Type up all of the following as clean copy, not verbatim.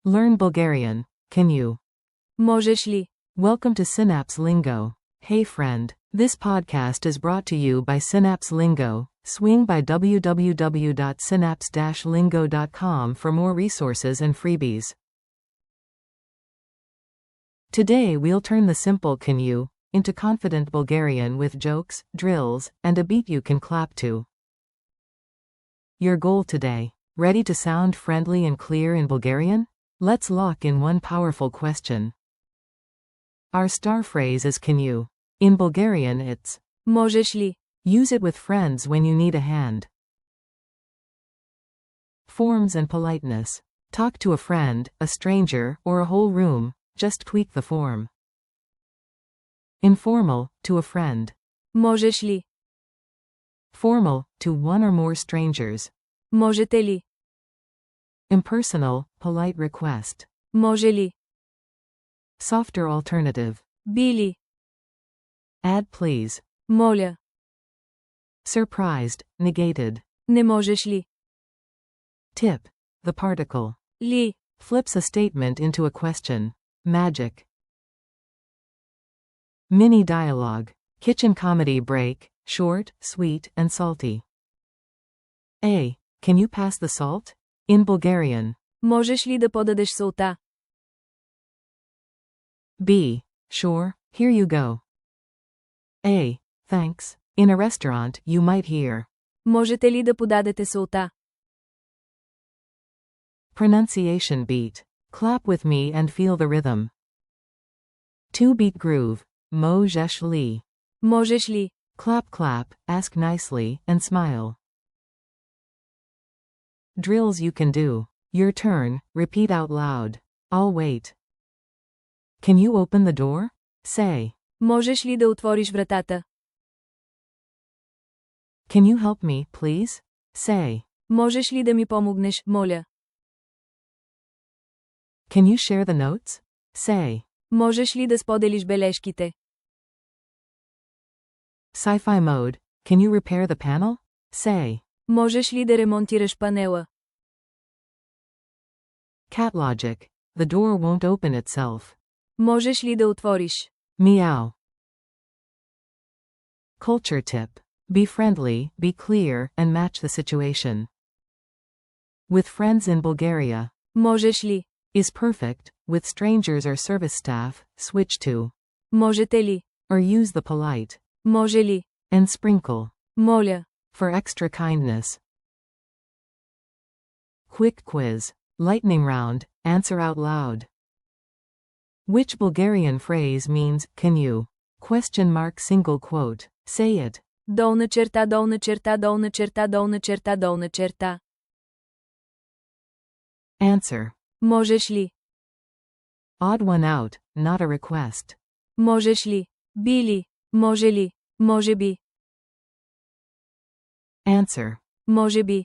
Learn Bulgarian, can you? Можеш ли? Welcome to Synapse Lingo. Hey friend, this podcast is brought to you by Synapse Lingo. Swing by www.synapse-lingo.com for more resources and freebies. Today we'll turn the simple can you into confident Bulgarian with jokes, drills, and a beat you can clap to. Your goal today: ready to sound friendly and clear in Bulgarian? Let's lock in one powerful question. Our star phrase is can you. In Bulgarian it's Можеш ли? use it with friends when you need a hand. Forms and politeness. Talk to a friend, a stranger, or a whole room, just tweak the form. Informal, to a friend. Можеш ли? Formal, to one or more strangers. Можете ли? Impersonal, polite request. Може ли? Softer alternative. Би ли? Add please. Моля. Surprised, negated. Не можеш ли? Tip. The particle. Ли? Flips a statement into a question. Magic. Mini dialogue. Kitchen comedy break, short, sweet, and salty. A. Can you pass the salt? In Bulgarian. Можеш ли да подадеш солта? B. Sure, here you go. A. Thanks. In a restaurant, you might hear. Можете ли да подадете солта? Pronunciation beat. Clap with me and feel the rhythm. 2-beat groove. Możesz li. Можеш ли? Clap clap, ask nicely, and smile. Drills you can do. Your turn, repeat out loud. I'll wait. Can you open the door? Say. Можеш ли да отвориш вратата? Can you help me, please? Say. Можеш ли да ми помогнеш, моля? Can you share the notes? Say. Можеш ли да споделиш бележките? Sci-fi mode. Can you repair the panel? Say. Можеш ли да ремонтираш панела? Cat logic. The door won't open itself. Можеш ли да отвориш? Meow. Culture tip. Be friendly, be clear, and match the situation. With friends in Bulgaria. Можеш ли? Is perfect. With strangers or service staff, switch to. Можете ли? Or use the polite. Може ли? And sprinkle. Моля. For extra kindness. Quick quiz. Lightning round. Answer out loud. Which Bulgarian phrase means, can you? Question mark single quote. Say it. Долна черта, долна черта, долна черта, долна черта, долна черта. Answer. Можеш ли? Odd one out, not a request. Можеш ли? Би ли? Може ли? Може би. Answer. Може би.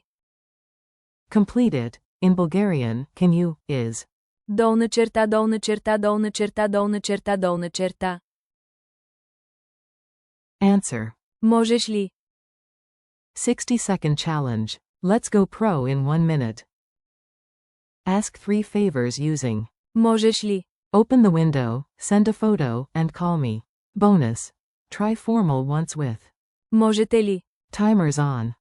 Complete it. In Bulgarian, can you, is. Долна черта, долна черта, долна черта, долна черта, долна черта. Answer. Можеш ли? 60-second challenge. Let's go pro in 1 minute. Ask 3 favors using. Можеш ли? Open the window, send a photo, and call me. Bonus. Try formal once with. Можете ли? Timer's on.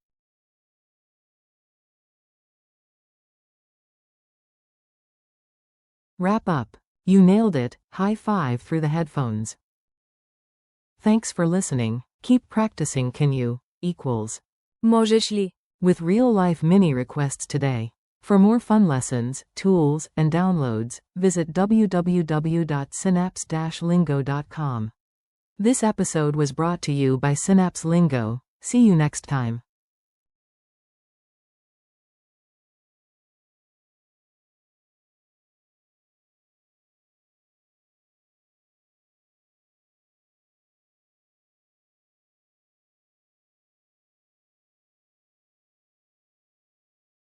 Wrap up. You nailed it. High five through the headphones. Thanks for listening. Keep practicing can you, equals. Можеш ли? With real-life mini requests today. For more fun lessons, tools, and downloads, visit www.synapse-lingo.com. This episode was brought to you by Synapse Lingo. See you next time.